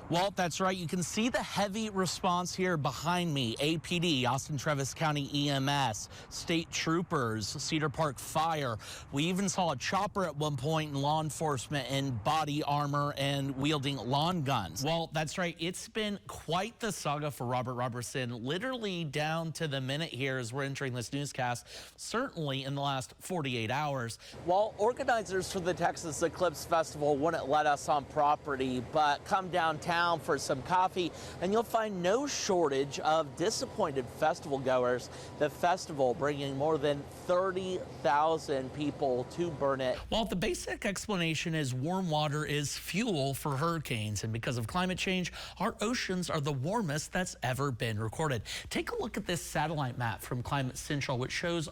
Well, that's right. You can see the heavy response here behind me. APD, Austin Travis County EMS, state troopers, Cedar Park Fire. We even saw a chopper at one point in law enforcement in body armor and wielding lawn guns. Well, that's right. It's been quite the saga for Robert Robertson, literally down to the minute here as we're entering this newscast, certainly in the last 48 hours. While organizers for the Texas Eclipse Festival wouldn't let us on property, but come downtown for some coffee, and you'll find no shortage of disappointed festival goers. The festival bringing more than 30,000 people to Burnett. Well, the basic explanation is warm water is fuel for hurricanes, and because of climate change, our oceans are the warmest that's ever been recorded. Take a look at this satellite map from Climate Central, which shows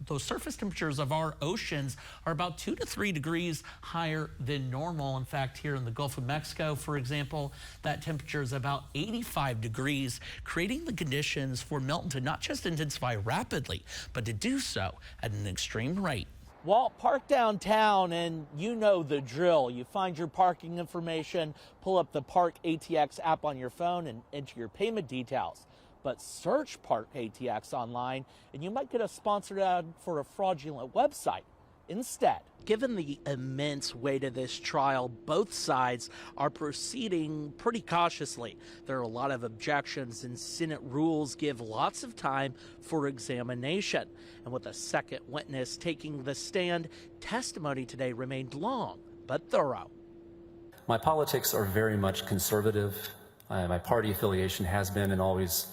those surface temperatures of our oceans are about 2 to 3 degrees higher than normal. In fact, here in the Gulf of Mexico, for example, that temperature is about 85 degrees, creating the conditions for melting to not just intensify rapidly, but to do so at an extreme rate. Well, park downtown and you know the drill. You find your parking information, pull up the Park ATX app on your phone and enter your payment details. But search Park ATX online and you might get a sponsored ad for a fraudulent website instead. Given the immense weight of this trial, both sides are proceeding pretty cautiously. There are a lot of objections, and Senate rules give lots of time for examination. And with a second witness taking the stand, testimony today remained long but thorough. My politics are very much conservative. My party affiliation has been and always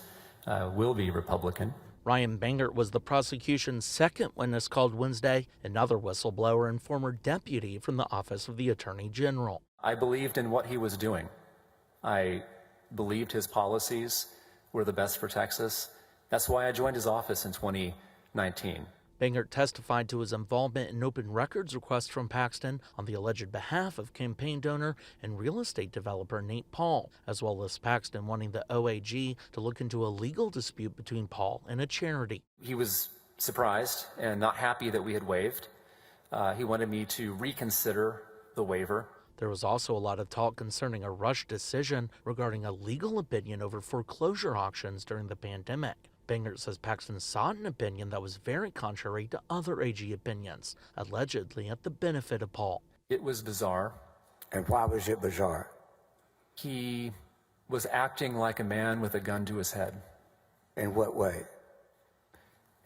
will be Republican. Ryan Bangert was the prosecution's second witness called Wednesday, another whistleblower and former deputy from the Office of the Attorney General. I believed in what he was doing. I believed his policies were the best for Texas. That's why I joined his office in 2019. Bangert testified to his involvement in open records requests from Paxton on the alleged behalf of campaign donor and real estate developer Nate Paul, as well as Paxton wanting the OAG to look into a legal dispute between Paul and a charity. He was surprised and not happy that we had waived. He wanted me to reconsider the waiver. There was also a lot of talk concerning a rushed decision regarding a legal opinion over foreclosure auctions during the pandemic. Bangert says Paxton sought an opinion that was very contrary to other AG opinions, allegedly at the benefit of Paul. It was bizarre. And why was it bizarre? He was acting like a man with a gun to his head. In what way?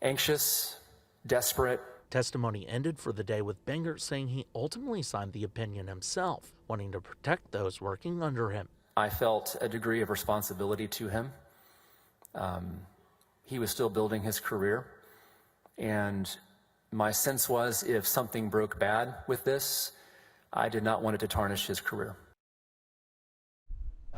Anxious, desperate. Testimony ended for the day with Bangert saying he ultimately signed the opinion himself, wanting to protect those working under him. I felt a degree of responsibility to him. He was still building his career, and my sense was if something broke bad with this, I did not want it to tarnish his career.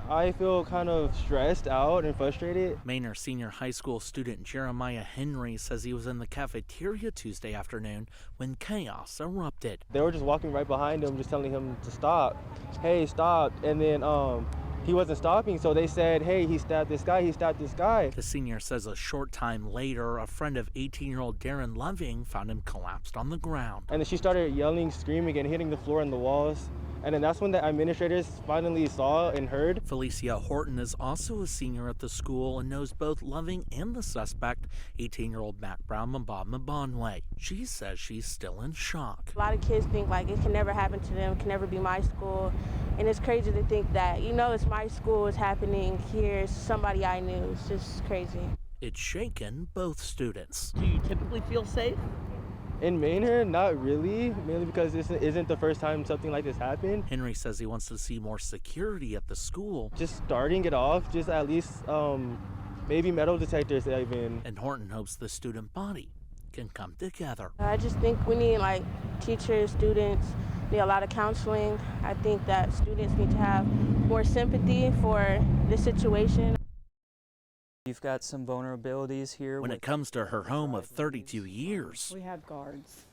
I feel kind of stressed out and frustrated. Manor Senior High School student Jeremiah Henry says he was in the cafeteria Tuesday afternoon when chaos erupted. They were just walking right behind him, just telling him to stop. Hey, stop. And then he wasn't stopping, so they said, hey, he stabbed this guy, he stabbed this guy. The senior says a short time later, a friend of 18-year-old Darren Loving found him collapsed on the ground. And then she started yelling, screaming, and hitting the floor and the walls. And then that's when the administrators finally saw and heard. Felicia Horton is also a senior at the school and knows both Loving and the suspect, 18-year-old Mac Brown Mbonwe. She says she's still in shock. A lot of kids think like it can never happen to them, can never be my school. And it's crazy to think that, it's my school, it's happening here, it's somebody I knew. It's just crazy. It's shaken both students. Do you typically feel safe? In Manor, not really, mainly because this isn't the first time something like this happened. Henry says he wants to see more security at the school. Just starting it off, just at least maybe metal detectors even. And Horton hopes the student body can come together. I just think we need teachers, students, need a lot of counseling. I think that students need to have more sympathy for this situation. You've got some vulnerabilities here. When it comes to her home of 32 years. We have guards.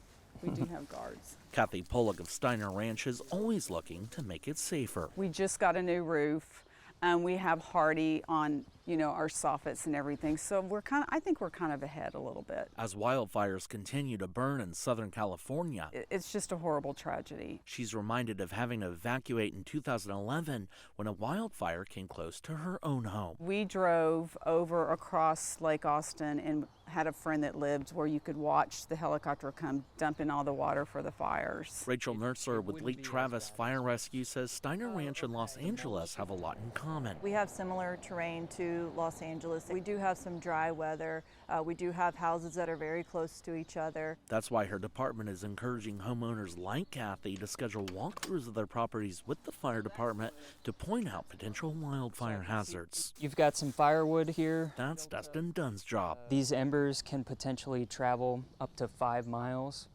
We do have guards. Kathy Pollock of Steiner Ranch is always looking to make it safer. We just got a new roof. and we have hardy on, you know, our soffits and everything. So I think we're kind of ahead a little bit. As wildfires continue to burn in Southern California, It's just a horrible tragedy. she's reminded of having to evacuate in 2011 when a wildfire came close to her own home. We drove over across Lake Austin and had a friend that lived where you could watch the helicopter come dumping all the water for the fires. Rachel Nertzler with Lake Travis Fire Rescue says Steiner Ranch and Los Angeles have a lot in common. We have similar terrain to Los Angeles. We do have some dry weather. We do have houses that are very close to each other. That's why her department is encouraging homeowners like Kathy to schedule walkthroughs of their properties with the fire department to point out potential wildfire hazards. You've got some firewood here. That's Dustin Dunn's job. These embers can potentially travel up to 5 miles,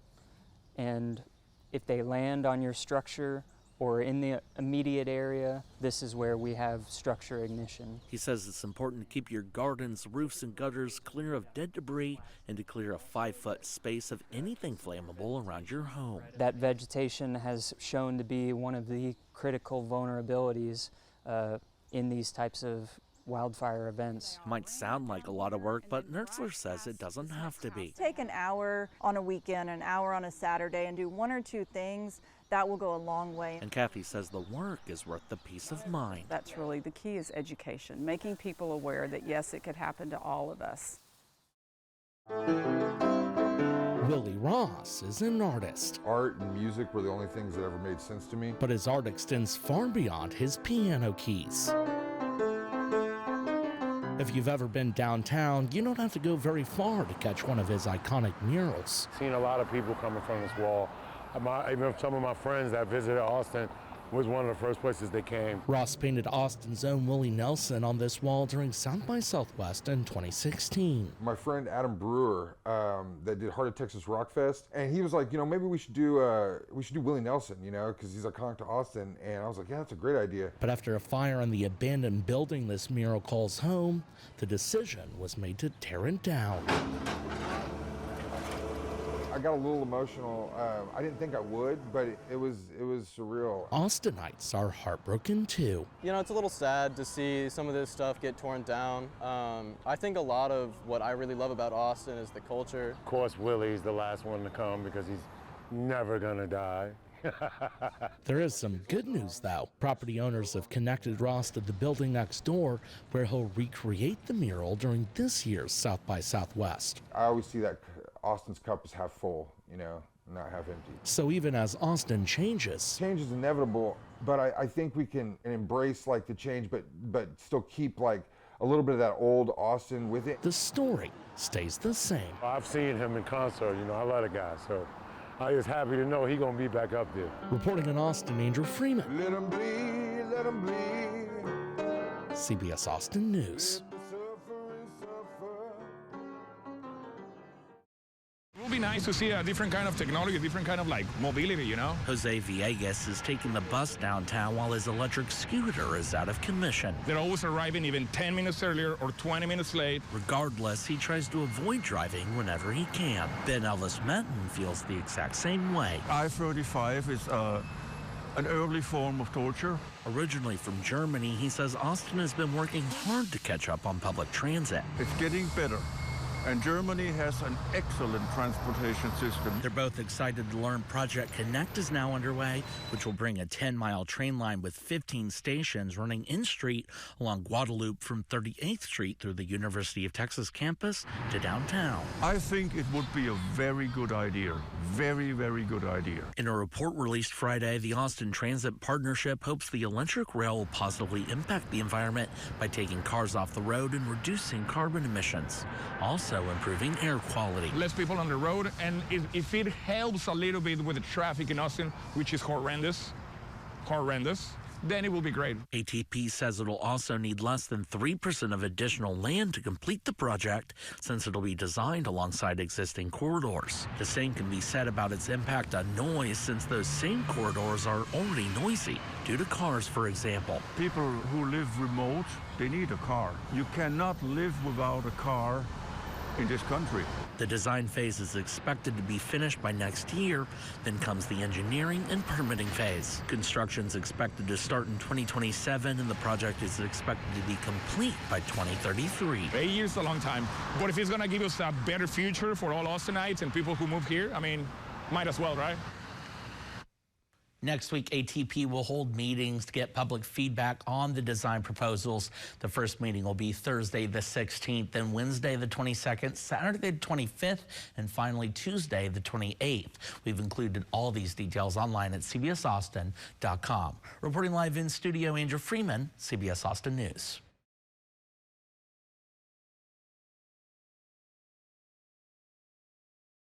and if they land on your structure or in the immediate area, this is where we have structure ignition. He says it's important to keep your gardens, roofs, and gutters clear of dead debris and to clear a 5-foot space of anything flammable around your home. That vegetation has shown to be one of the critical vulnerabilities in these types of wildfire events. Might sound like a lot of work, but Nertzler says it doesn't have to be. Take an hour on a weekend, an hour on a Saturday, and do 1 or 2 things. That will go a long way. And Kathy says the work is worth the peace of mind. That's really the key, is education, making people aware that yes, it could happen to all of us. Willie Ross is an artist, Art and music were the only things that ever made sense to me. but his art extends far beyond his piano keys. If you've ever been downtown, you don't have to go very far to catch one of his iconic murals. Seen a lot of people coming from this wall. Even some of my friends that visited Austin was one of the first places they came. Ross painted Austin's own Willie Nelson on this wall during South by Southwest in 2016. My friend Adam Brewer, that did Heart of Texas Rock Fest, and he was like, you know, maybe we should do Willie Nelson, you know, because he's iconic to Austin. And I was like, yeah, that's a great idea. But after a fire in the abandoned building this mural calls home, the decision was made to tear it down. I got a little emotional. I didn't think I would, but it was surreal. Austinites are heartbroken too. You know, it's a little sad to see some of this stuff get torn down. I think a lot of what I really love about Austin is the culture. Of course, Willie's the last one to come because he's never gonna die. There is some good news though. Property owners have connected Ross to the building next door where he'll recreate the mural during this year's South by Southwest. I always see that Austin's cup is half full, you know, not half empty. So even as Austin changes, Change is inevitable, but I think we can embrace like the change, but still keep like a little bit of that old Austin with it. the story stays the same. I've seen him in concert, you know, I love the guy, so I was happy to know he's gonna be back up there. Reporting in Austin, Andrew Freeman, Let 'em bleed, let 'em bleed. CBS Austin News. It would be nice to see a different kind of technology, a different kind of like mobility, you know? Jose Villegas is taking the bus downtown while his electric scooter is out of commission. They're always arriving even 10 minutes earlier or 20 minutes late. Regardless, he tries to avoid driving whenever he can. Ben Elvis Menton feels the exact same way. I-35 is an early form of torture. Originally from Germany, he says Austin has been working hard to catch up on public transit. It's getting better. And Germany has an excellent transportation system. They're both excited to learn Project Connect is now underway, which will bring a 10-mile train line with 15 stations running in-street along Guadalupe from 38th Street through the University of Texas campus to downtown. I think it would be a very good idea. Very, very good idea. In a report released Friday, the Austin Transit Partnership hopes the electric rail will positively impact the environment by taking cars off the road and reducing carbon emissions. Also improving air quality. Less people on the road, and if it helps a little bit with the traffic in Austin, which is horrendous, then it will be great. ATP says it'll also need less than 3% of additional land to complete the project, since it'll be designed alongside existing corridors. The same can be said about its impact on noise, since those same corridors are already noisy, due to cars, for example. People who live remote, they need a car. You cannot live without a car in this country. The design phase is expected to be finished by next year. Then comes the engineering and permitting phase. Construction is expected to start in 2027, and the project is expected to be complete by 2033. 8 years is a long time. But if it's going to give us a better future for all Austinites and people who move here, I mean, might as well, right? Next week, ATP will hold meetings to get public feedback on the design proposals. The first meeting will be Thursday the 16th, then Wednesday the 22nd, Saturday the 25th, and finally Tuesday the 28th. We've included all these details online at cbsaustin.com. Reporting live in studio, Andrew Freeman, CBS Austin News.